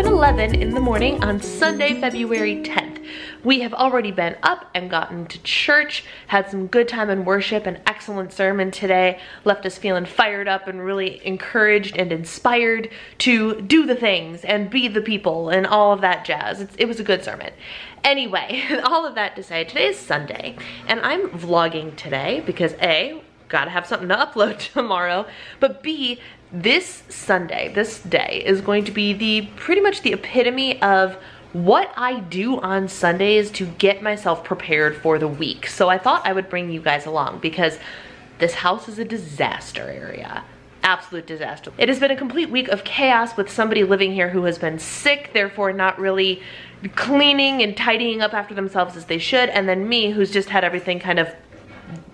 11:11 in the morning on Sunday, February 10th. We have already been up and gotten to church, had some good time in worship, an excellent sermon today, left us feeling fired up and really encouraged and inspired to do the things and be the people and all of that jazz. It was a good sermon. Anyway, all of that to say, today is Sunday, and I'm vlogging today because A, gotta have something to upload tomorrow, but B, this Sunday, this day, is going to be pretty much the epitome of what I do on Sundays to get myself prepared for the week. So I thought I would bring you guys along because this house is a disaster area. Absolute disaster. It has been a complete week of chaos with somebody living here who has been sick, therefore not really cleaning and tidying up after themselves as they should, and then me, who's just had everything kind of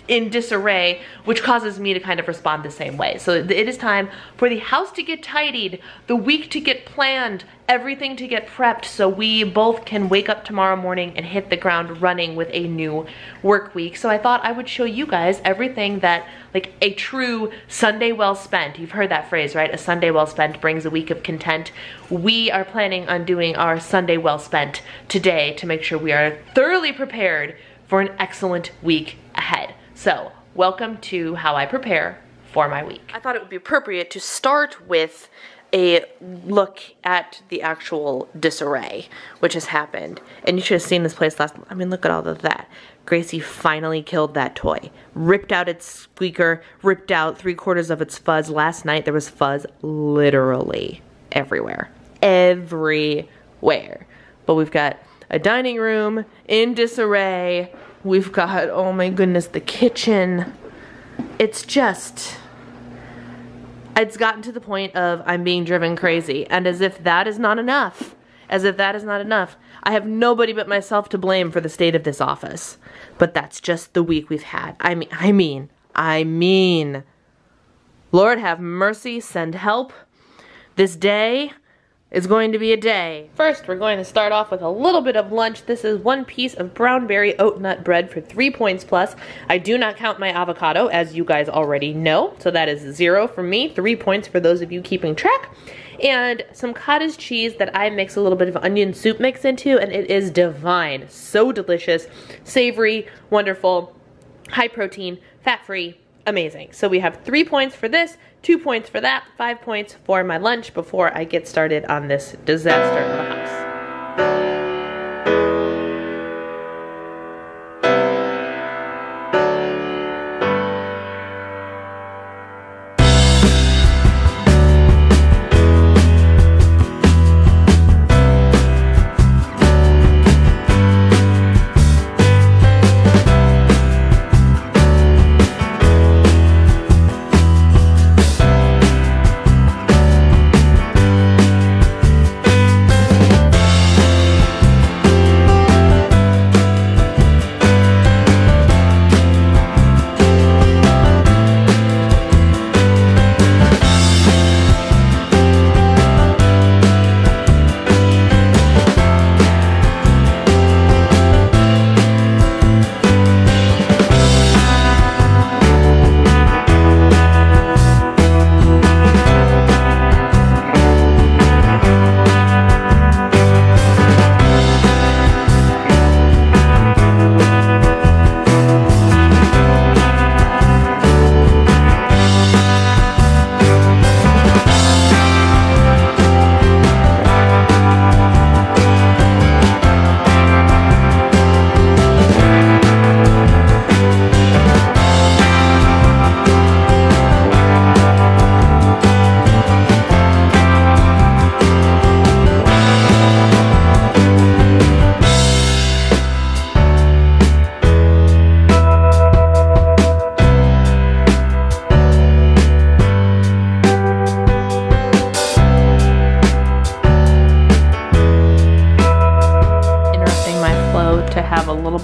in disarray, which causes me to kind of respond the same way. So it is time for the house to get tidied, the week to get planned, everything to get prepped so we both can wake up tomorrow morning and hit the ground running with a new work week. So I thought I would show you guys everything that, like, a true Sunday well spent, you've heard that phrase, right? A Sunday well spent brings a week of content. We are planning on doing our Sunday well spent today to make sure we are thoroughly prepared for an excellent week ahead. So, welcome to how I prepare for my week. I thought it would be appropriate to start with a look at the actual disarray, which has happened. And you should have seen this place last month. I mean, look at all of that. Gracie finally killed that toy. Ripped out its squeaker, ripped out 3/4 of its fuzz. Last night there was fuzz literally everywhere. Everywhere. But we've got a dining room in disarray. We've got, oh my goodness, the kitchen. It's gotten to the point of I'm being driven crazy. And as if that is not enough, I have nobody but myself to blame for the state of this office. But that's just the week we've had. I mean, Lord have mercy, send help. This day is going to be a day. First, we're going to start off with a little bit of lunch. This is 1 piece of brown berry oat nut bread for 3 points plus. I do not count my avocado, as you guys already know, so that is 0 for me, 3 points for those of you keeping track. And some cottage cheese that I mix a little bit of onion soup mix into, and it is divine. So delicious, savory, wonderful, high protein, fat-free, amazing. So we have 3 points for this, 2 points for that, 5 points for my lunch before I get started on this disaster of a house.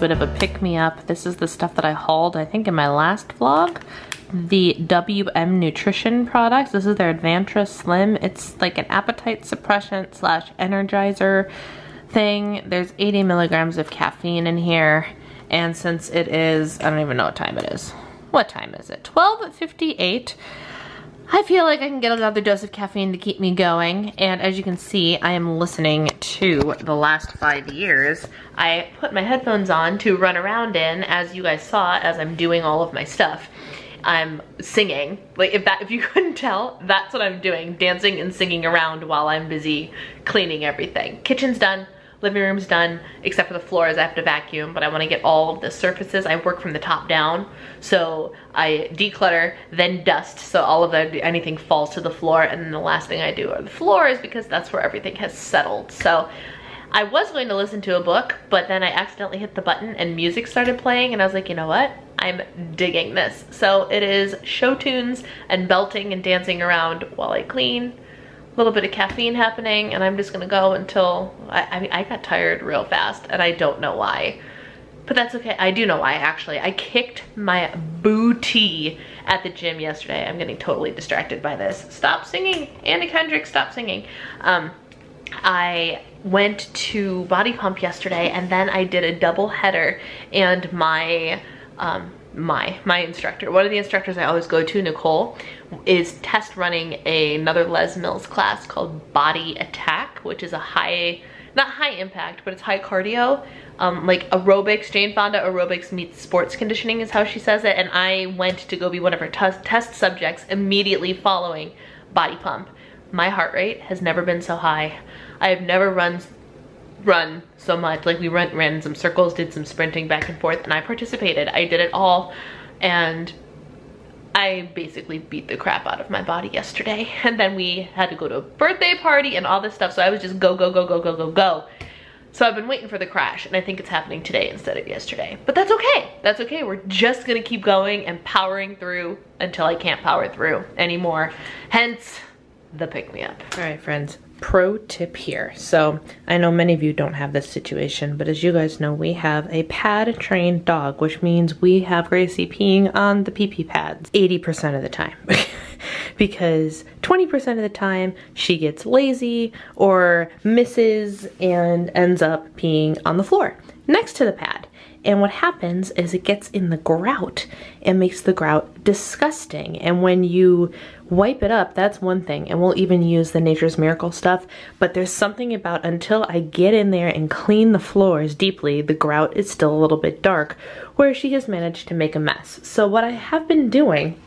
Bit of a pick-me-up. This is the stuff that I hauled, I think, in my last vlog. The WM Nutrition products. This is their Advantra Slim. It's like an appetite suppressant slash energizer thing. There's 80 milligrams of caffeine in here. And since it is, I don't even know what time it is. What time is it? 12:58. I feel like I can get another dose of caffeine to keep me going, and as you can see, I am listening to The Last 5 Years. I put my headphones on to run around in, as you guys saw, as I'm doing all of my stuff. I'm singing. Like, if you couldn't tell, that's what I'm doing, dancing and singing around while I'm busy cleaning everything. Kitchen's done. Living room's done, except for the floors. I have to vacuum, but I want to get all of the surfaces. I work from the top down, so I declutter, then dust, so all of anything falls to the floor, and then the last thing I do are the floors because that's where everything has settled. So I was going to listen to a book, but then I accidentally hit the button and music started playing, and I was like, you know what? I'm digging this. So it is show tunes and belting and dancing around while I clean. Little bit of caffeine happening, and I'm just gonna go until I got tired real fast, and I don't know why, but that's okay. I do know why, actually. I kicked my booty at the gym yesterday. I'm getting totally distracted by this. Stop singing, Anna Kendrick, stop singing. I went to body pump yesterday, and then I did a double header, and my instructor, one of the instructors I always go to, Nicole, is test running another Les Mills class called Body Attack, which is a not high impact, but it's high cardio, like aerobics. Jane Fonda aerobics meets sports conditioning is how she says it, and I went to go be one of her test subjects immediately following body pump. My heart rate has never been so high. I have never run so much. Like, we ran some circles, did some sprinting back and forth, and I participated. I did it all, and I basically beat the crap out of my body yesterday. And then we had to go to a birthday party and all this stuff, so I was just go, go, go, go, go, go, go. So I've been waiting for the crash, and I think it's happening today instead of yesterday. But that's okay. That's okay. We're just gonna keep going and powering through until I can't power through anymore. Hence the pick-me-up. All right, friends. Pro tip here. So I know many of you don't have this situation, but as you guys know, we have a pad trained dog, which means we have Gracie peeing on the pee-pee pads 80% of the time. Because 20% of the time she gets lazy or misses and ends up peeing on the floor next to the pad. And what happens is it gets in the grout and makes the grout disgusting. And when you wipe it up, that's one thing. And we'll even use the Nature's Miracle stuff. But there's something about until I get in there and clean the floors deeply, the grout is still a little bit dark, where she has managed to make a mess. So what I have been doing,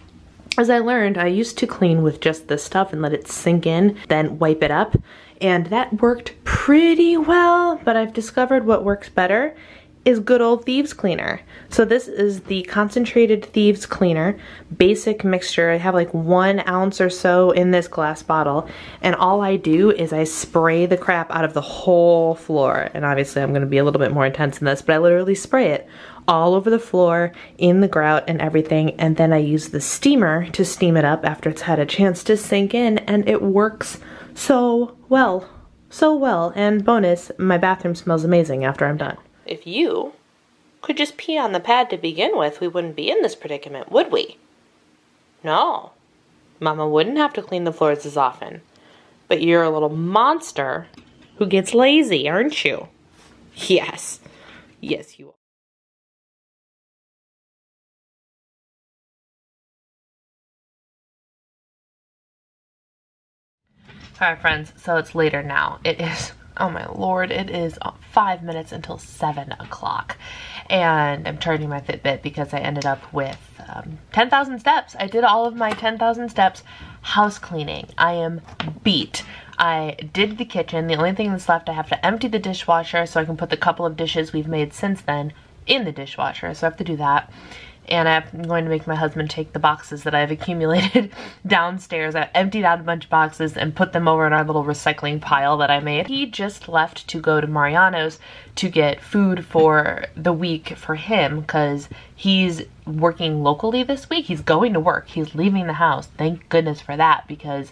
as I learned, I used to clean with just this stuff and let it sink in, then wipe it up. And that worked pretty well, but I've discovered what works better is good old Thieves Cleaner. So this is the concentrated Thieves Cleaner, basic mixture. I have like 1 ounce or so in this glass bottle, and all I do is I spray the crap out of the whole floor. And obviously I'm gonna be a little bit more intense in this, but I literally spray it all over the floor, in the grout and everything, and then I use the steamer to steam it up after it's had a chance to sink in, and it works so well. So well, and bonus, my bathroom smells amazing after I'm done. If you could just pee on the pad to begin with, we wouldn't be in this predicament, would we? No. Mama wouldn't have to clean the floors as often. But you're a little monster who gets lazy, aren't you? Yes. Yes, you are. Alright, friends, so it's later now. It is, oh my lord, it is 5 minutes until 7 o'clock. And I'm charging my Fitbit because I ended up with 10,000 steps. I did all of my 10,000 steps house cleaning. I am beat. I did the kitchen. The only thing that's left, I have to empty the dishwasher so I can put the couple of dishes we've made since then in the dishwasher. So I have to do that. And I'm going to make my husband take the boxes that I've accumulated downstairs. I emptied out a bunch of boxes and put them over in our little recycling pile that I made. He just left to go to Mariano's to get food for the week for him because he's working locally this week. He's going to work. He's leaving the house. Thank goodness for that because.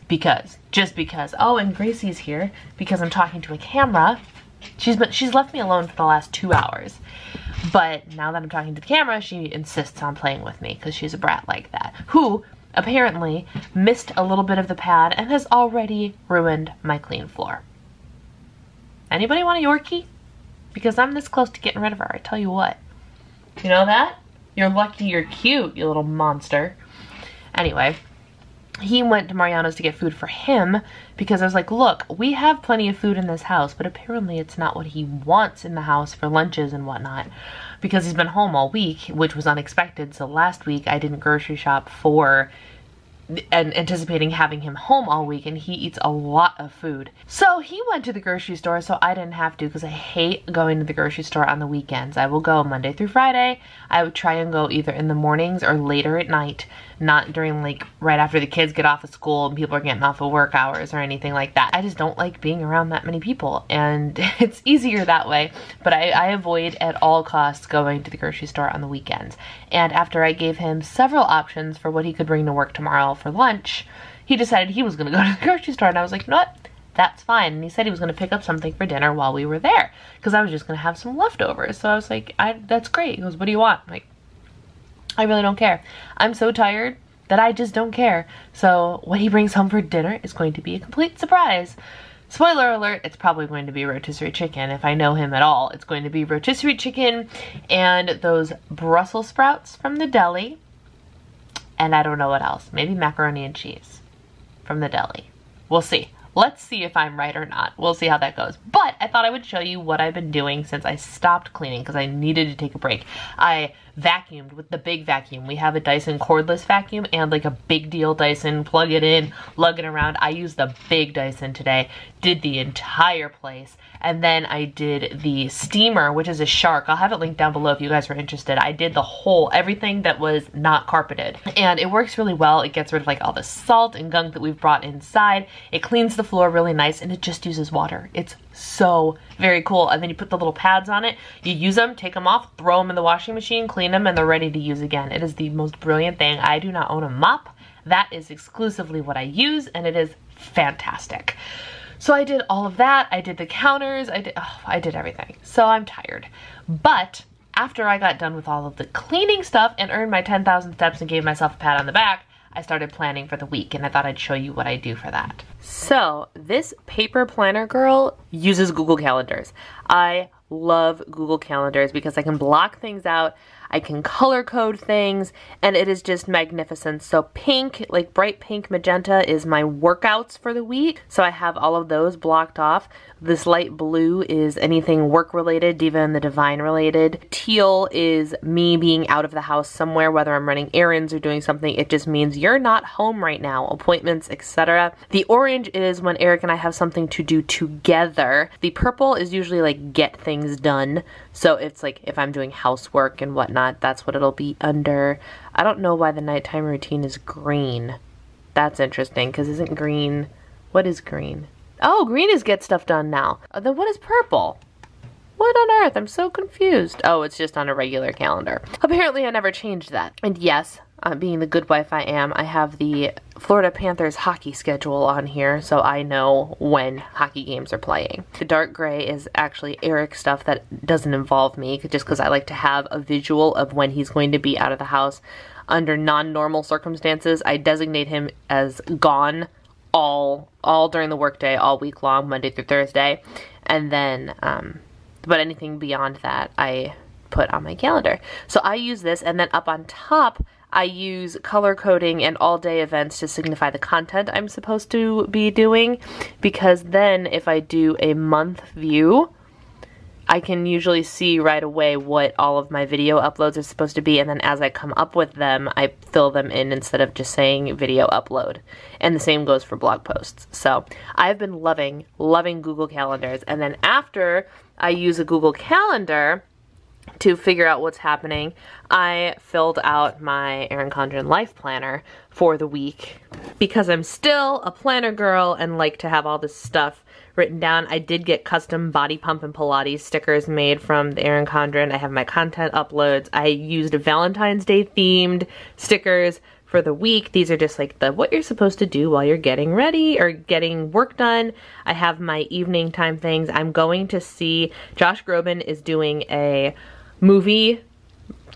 Oh, and Gracie's here because I'm talking to a camera. She's left me alone for the last 2 hours. But now that I'm talking to the camera, she insists on playing with me because she's a brat like that. Who apparently missed a little bit of the pad and has already ruined my clean floor. Anybody want a Yorkie? Because I'm this close to getting rid of her, I tell you what. You know that? You're lucky you're cute, you little monster. Anyway, he went to Mariano's to get food for him because I was like, look, we have plenty of food in this house, but apparently it's not what he wants in the house for lunches and whatnot because he's been home all week, which was unexpected. So last week I didn't grocery shop for and anticipating having him home all week, and he eats a lot of food. So he went to the grocery store so I didn't have to, because I hate going to the grocery store on the weekends. I will go Monday through Friday. I would try and go either in the mornings or later at night, not during like right after the kids get off of school and people are getting off of work hours or anything like that. I just don't like being around that many people, and it's easier that way. But I avoid at all costs going to the grocery store on the weekends. And after I gave him several options for what he could bring to work tomorrow for lunch, he decided he was going to go to the grocery store, and I was like, you know what? That's fine. And he said he was going to pick up something for dinner while we were there because I was just going to have some leftovers. So I was like, that's great. He goes, what do you want? I'm like, I really don't care. I'm so tired that I just don't care. So what he brings home for dinner is going to be a complete surprise. Spoiler alert, it's probably going to be rotisserie chicken. If I know him at all, it's going to be rotisserie chicken and those Brussels sprouts from the deli. And I don't know what else. Maybe macaroni and cheese from the deli. We'll see. Let's see if I'm right or not. We'll see how that goes. But I thought I would show you what I've been doing since I stopped cleaning because I needed to take a break. I vacuumed with the big vacuum. We have a Dyson cordless vacuum and like a big deal Dyson. Plug it in, lug it around. I used the big Dyson today. Did the entire place. And then I did the steamer, which is a Shark. I'll have it linked down below if you guys are interested. I did the whole, everything that was not carpeted. And it works really well. It gets rid of like all the salt and gunk that we've brought inside. It cleans the floor really nice, and it just uses water. It's so very cool. And then you put the little pads on it. You use them, take them off, throw them in the washing machine, clean them, and they're ready to use again. It is the most brilliant thing. I do not own a mop. That is exclusively what I use, and it is fantastic. So I did all of that. I did the counters. I did everything. So I'm tired. But after I got done with all of the cleaning stuff and earned my 10,000 steps and gave myself a pat on the back, I started planning for the week, and I thought I'd show you what I do for that. So this paper planner girl uses Google Calendars. I love Google Calendars because I can block things out, I can color code things, and it is just magnificent. So pink, like bright pink magenta, is my workouts for the week. So I have all of those blocked off. This light blue is anything work related, Diva and the Divine related. Teal is me being out of the house somewhere, whether I'm running errands or doing something. It just means you're not home right now, appointments, etc. The orange is when Eric and I have something to do together. The purple is usually like get things done. So it's like if I'm doing housework and whatnot, that's what it'll be under. I don't know why the nighttime routine is green. That's interesting, because isn't green, what is green? Oh, green is get stuff done now. Then what is purple? What on earth? I'm so confused. Oh, it's just on a regular calendar. Apparently I never changed that. And yes, being the good wife I am, I have the Florida Panthers hockey schedule on here, so I know when hockey games are playing. The dark gray is actually Eric's stuff that doesn't involve me, just because I like to have a visual of when he's going to be out of the house. Under non-normal circumstances, I designate him as gone all during the workday, all week long, Monday through Thursday. And then, but anything beyond that, I put on my calendar. So I use this, and then up on top, I use color coding and all-day events to signify the content I'm supposed to be doing, because then if I do a month view, I can usually see right away what all of my video uploads are supposed to be, and then as I come up with them, I fill them in instead of just saying video upload. And the same goes for blog posts. So I've been loving Google Calendars. And then after I use a Google Calendar to figure out what's happening, I filled out my Erin Condren life planner for the week. Because I'm still a planner girl and like to have all this stuff written down, I did get custom body pump and Pilates stickers made from the Erin Condren. I have my content uploads. I used Valentine's Day themed stickers for the week. These are just like the what you're supposed to do while you're getting ready or getting work done. I have my evening time things. I'm going to see, Josh Groban is doing a movie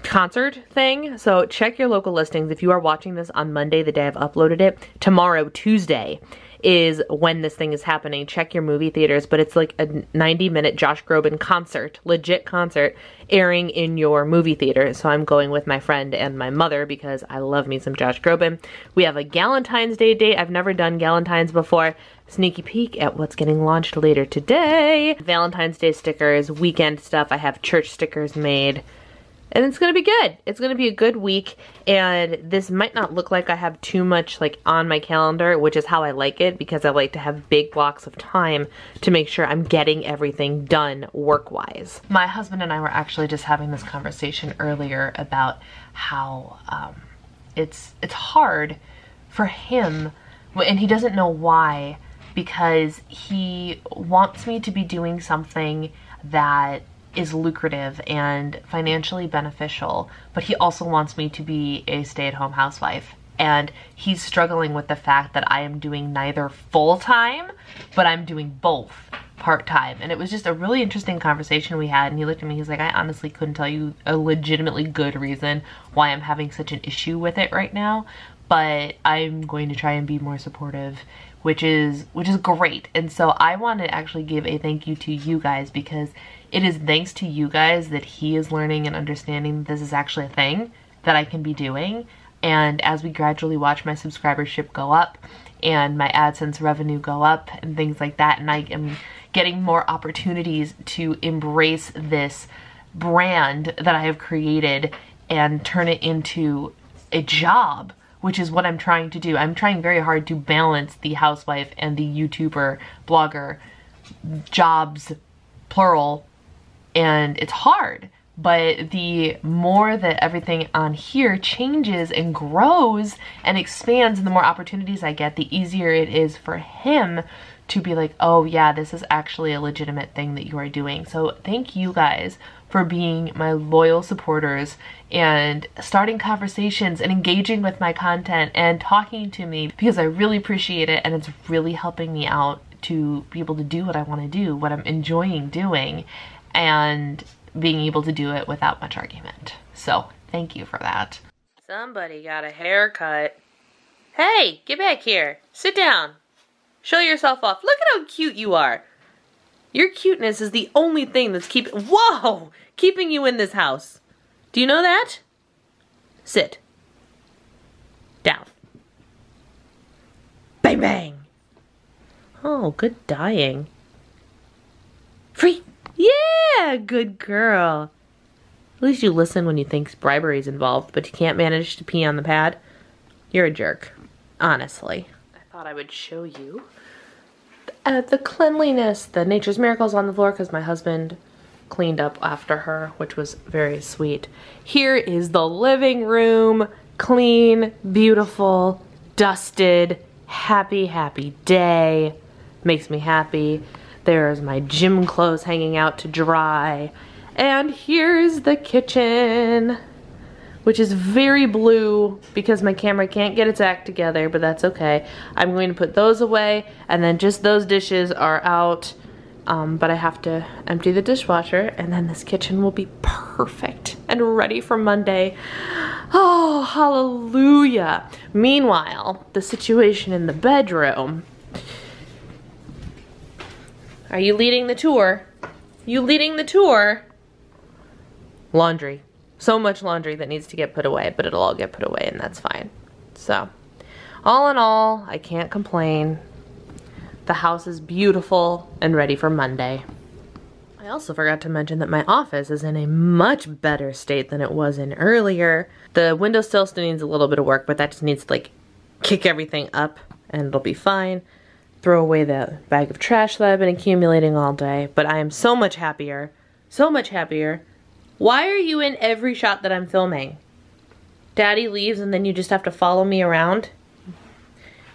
concert thing, so check your local listings. If you are watching this on Monday, the day I've uploaded it, tomorrow, Tuesday, is when this thing is happening. Check your movie theaters, but it's like a 90-minute Josh Groban concert, legit concert, airing in your movie theater. So I'm going with my friend and my mother because I love me some Josh Groban. We have a Galentine's Day date. I've never done Galentine's before. Sneaky peek at what's getting launched later today. Valentine's Day stickers, weekend stuff. I have church stickers made. And it's gonna be good. It's gonna be a good week, and this might not look like I have too much like on my calendar, which is how I like it, because I like to have big blocks of time to make sure I'm getting everything done work-wise. My husband and I were actually just having this conversation earlier about how it's hard for him, and he doesn't know why, because he wants me to be doing something that is lucrative and financially beneficial, but he also wants me to be a stay-at-home housewife. And he's struggling with the fact that I am doing neither full-time, but I'm doing both part-time. And it was just a really interesting conversation we had, and he looked at me, he's like, I honestly couldn't tell you a legitimately good reason why I'm having such an issue with it right now, but I'm going to try and be more supportive, which is great. And so I want to actually give a thank you to you guys, because it is thanks to you guys that he is learning and understanding that this is actually a thing that I can be doing. And as we gradually watch my subscribership go up and my AdSense revenue go up and things like that, and I am getting more opportunities to embrace this brand that I have created and turn it into a job, which is what I'm trying to do. I'm trying very hard to balance the housewife and the YouTuber, blogger, jobs, plural, and it's hard. But the more that everything on here changes and grows and expands, and the more opportunities I get, the easier it is for him to be like, oh yeah, this is actually a legitimate thing that you are doing. So thank you guys for being my loyal supporters and starting conversations and engaging with my content and talking to me, because I really appreciate it, and it's really helping me out to be able to do what I want to do, what I'm enjoying doing, and being able to do it without much argument. So thank you for that. Somebody got a haircut. Hey, get back here. Sit down. Show yourself off. Look at how cute you are. Your cuteness is the only thing that's keeping you in this house. Do you know that? Sit. Down. Bang, bang. Oh, good dyeing. Free. Yeah, good girl. At least you listen when you think bribery is involved, but you can't manage to pee on the pad. You're a jerk, honestly. I thought I would show you the cleanliness, the Nature's Miracles on the floor, because my husband cleaned up after her, which was very sweet. Here is the living room, clean, beautiful, dusted, happy, happy day. Makes me happy. There's my gym clothes hanging out to dry. And here's the kitchen, which is very blue because my camera can't get its act together, but that's okay. I'm going to put those away, and then just those dishes are out, but I have to empty the dishwasher, and then this kitchen will be perfect and ready for Monday. Oh, hallelujah. Meanwhile, the situation in the bedroom. Are you leading the tour? You leading the tour? Laundry. So much laundry that needs to get put away, but it'll all get put away, and that's fine. So, all in all, I can't complain. The house is beautiful and ready for Monday. I also forgot to mention that my office is in a much better state than it was in earlier. The windowsill still needs a little bit of work, but that just needs to like kick everything up and it'll be fine. Throw away the bag of trash that I've been accumulating all day, but I am so much happier. So much happier. Why are you in every shot that I'm filming? Daddy leaves and then you just have to follow me around?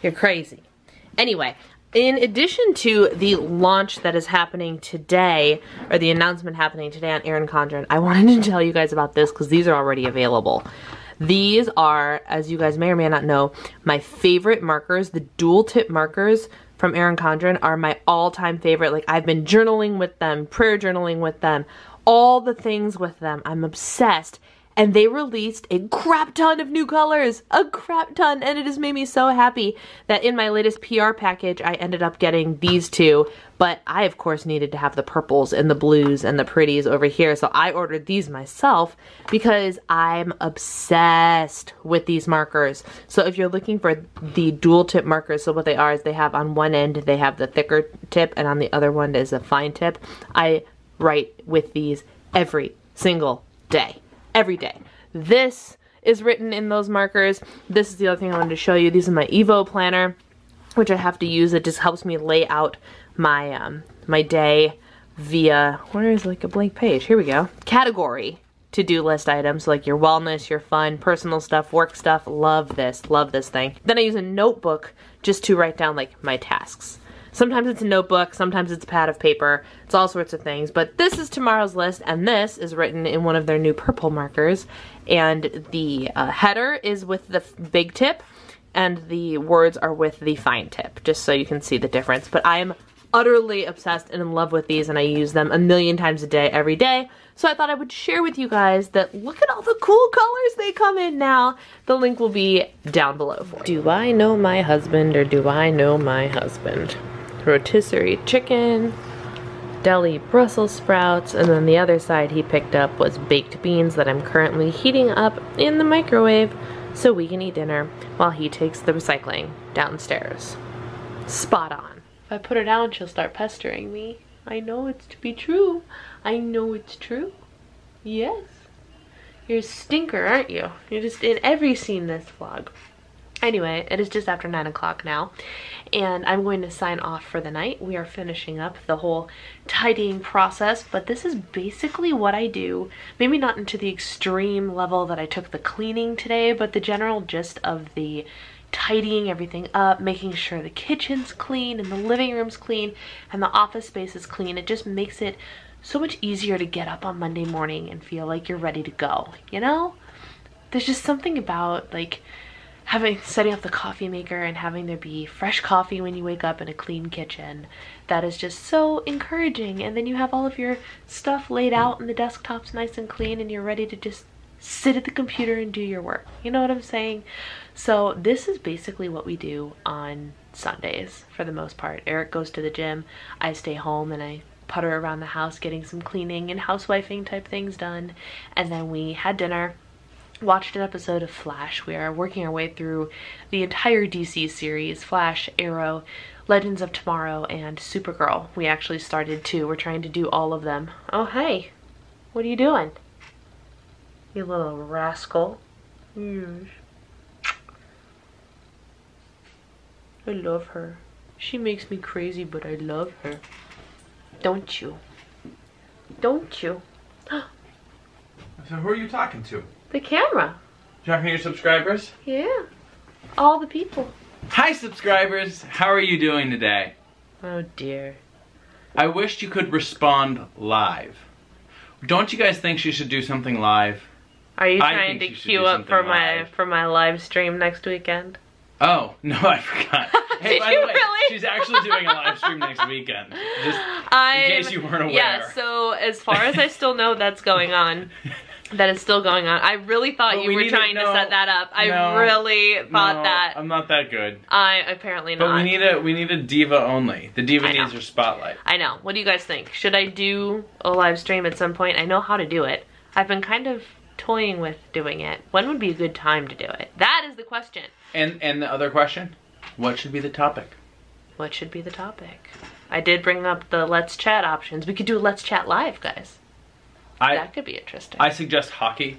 You're crazy. Anyway, in addition to the launch that is happening today, or the announcement happening today on Erin Condren, I wanted to tell you guys about this because these are already available. These are, as you guys may or may not know, my favorite markers. The dual tip markers from Erin Condren are my all-time favorite. Like, I've been journaling with them, prayer journaling with them, all the things with them. I'm obsessed. and they released a crap ton of new colors, a crap ton, and it has made me so happy that in my latest PR package I ended up getting these two, but I of course needed to have the purples and the blues and the pretties over here, so I ordered these myself because I'm obsessed with these markers. So if you're looking for the dual tip markers, so what they are is they have on one end they have the thicker tip and on the other one is a fine tip. I write with these every single day. Every day. This is written in those markers. This is the other thing I wanted to show you. These are my Evo planner, which I have to use. It just helps me lay out my my day via, where is like a blank page? Here we go. Category to-do list items like your wellness, your fun, personal stuff, work stuff. Love this thing. Then I use a notebook just to write down like my tasks. Sometimes it's a notebook, sometimes it's a pad of paper, it's all sorts of things, but this is tomorrow's list, and this is written in one of their new purple markers, and the header is with the big tip, and the words are with the fine tip, just so you can see the difference. But I am utterly obsessed and in love with these, and I use them a million times a day, every day, so I thought I would share with you guys that look at all the cool colors they come in now. The link will be down below for you. Do I know my husband, or do I know my husband? Rotisserie chicken, deli Brussels sprouts, and then the other side he picked up was baked beans that I'm currently heating up in the microwave so we can eat dinner while he takes the recycling downstairs. Spot on. If I put her down, she'll start pestering me. I know it's to be true. I know it's true. Yes. You're a stinker, aren't you? You're just in every scene this vlog. Anyway, it is just after 9 o'clock now, and I'm going to sign off for the night. We are finishing up the whole tidying process, but this is basically what I do. Maybe not into the extreme level that I took the cleaning today, but the general gist of the tidying everything up, making sure the kitchen's clean and the living room's clean and the office space is clean. It just makes it so much easier to get up on Monday morning and feel like you're ready to go, you know? There's just something about like setting up the coffee maker and having there be fresh coffee when you wake up in a clean kitchen that is just so encouraging. And then you have all of your stuff laid out and the desktop's nice and clean and you're ready to just sit at the computer and do your work. You know what I'm saying? So this is basically what we do on Sundays for the most part. Eric goes to the gym, I stay home and I putter around the house getting some cleaning and housewifing type things done, and then we had dinner, watched an episode of Flash. We are working our way through the entire DC series, Flash, Arrow, Legends of Tomorrow, and Supergirl. We actually started too. We're trying to do all of them. Oh, hey. What are you doing? You little rascal. Yes. I love her. She makes me crazy, but I love her. Don't you? Don't you? So who are you talking to? The camera. Talking to your subscribers? Yeah. All the people. Hi subscribers! How are you doing today? Oh dear. I wished you could respond live. Don't you guys think she should do something live? Are you trying to queue up for my live stream next weekend? Oh, no, I forgot. Hey, by the way, really? she's actually doing a live stream next weekend. Just in case you weren't aware. Yeah, so as far as I still know, that's going on. That is still going on. I really thought you were trying to set that up. I really thought that. I'm not that good. Apparently not. But we need a Diva only. The Diva needs her spotlight. I know. What do you guys think? Should I do a live stream at some point? I know how to do it. I've been kind of toying with doing it. When would be a good time to do it? That is the question. And the other question? What should be the topic? What should be the topic? I did bring up the Let's Chat options. We could do Let's Chat live, guys. That could be interesting. I suggest hockey.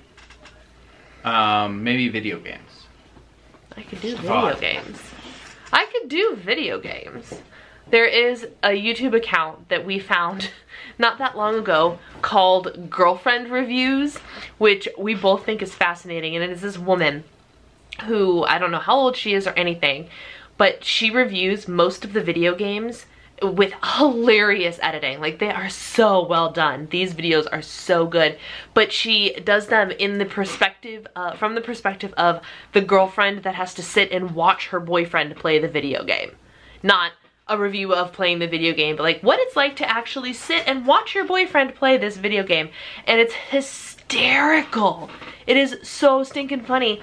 Maybe video games. I could do video games. I could do video games. There is a YouTube account that we found not that long ago called Girlfriend Reviews, which we both think is fascinating. And it is this woman who, I don't know how old she is or anything, but she reviews most of the video games with hilarious editing. Like, they are so well done. These videos are so good, but she does them in the perspective from the perspective of the girlfriend that has to sit and watch her boyfriend play the video game, not a review of playing the video game, but like what it's like to actually sit and watch your boyfriend play this video game. And it's hysterical. It is so stinking funny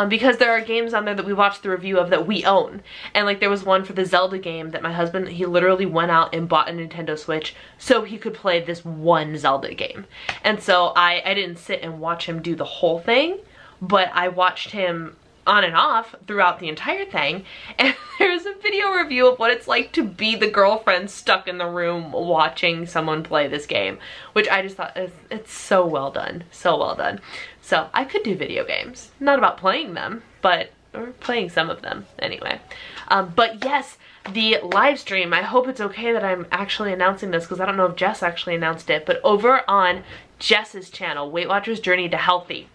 because there are games on there that we watched the review of that we own. And like there was one for the Zelda game that my husband, he literally went out and bought a Nintendo Switch so he could play this one Zelda game. And so I didn't sit and watch him do the whole thing, but I watched him on and off throughout the entire thing, and there's a video review of what it's like to be the girlfriend stuck in the room watching someone play this game, which I just thought it's so well done, so well done. So I could do video games, not about playing them, but or playing some of them anyway. But yes, the live stream, I hope it's okay that I'm actually announcing this because I don't know if Jess actually announced it, but over on Jess's channel, Weight Watchers Journey to Healthy,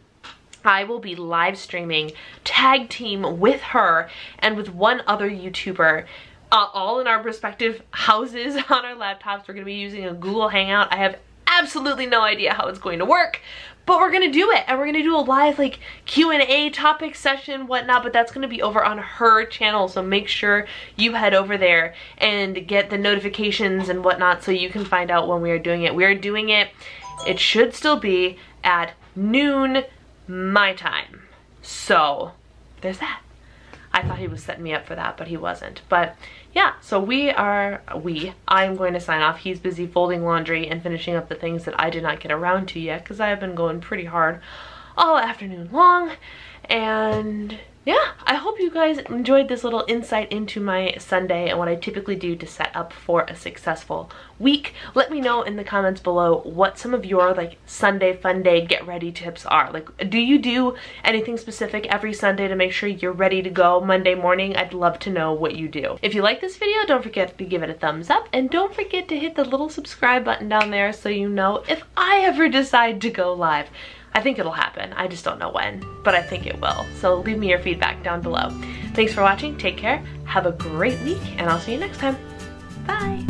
I will be live streaming tag team with her and with one other YouTuber, all in our respective houses on our laptops. We're going to be using a Google Hangout. I have absolutely no idea how it's going to work, but we're going to do it, and we're going to do a live like Q&A topic session, whatnot, but that's going to be over on her channel, so make sure you head over there and get the notifications and whatnot so you can find out when we are doing it. We are doing it, it should still be at noon my time. So there's that. I thought he was setting me up for that, but he wasn't. But yeah, so I'm going to sign off. He's busy folding laundry and finishing up the things that I did not get around to yet because I have been going pretty hard all afternoon long. And yeah, I hope you guys enjoyed this little insight into my Sunday and what I typically do to set up for a successful week. Let me know in the comments below what some of your like Sunday fun day get ready tips are. Like, do you do anything specific every Sunday to make sure you're ready to go Monday morning? I'd love to know what you do. If you like this video, don't forget to give it a thumbs up, and don't forget to hit the little subscribe button down there so you know if I ever decide to go live. I think it'll happen. I just don't know when, but I think it will. So leave me your feedback down below. Thanks for watching. Take care. Have a great week, and I'll see you next time. Bye.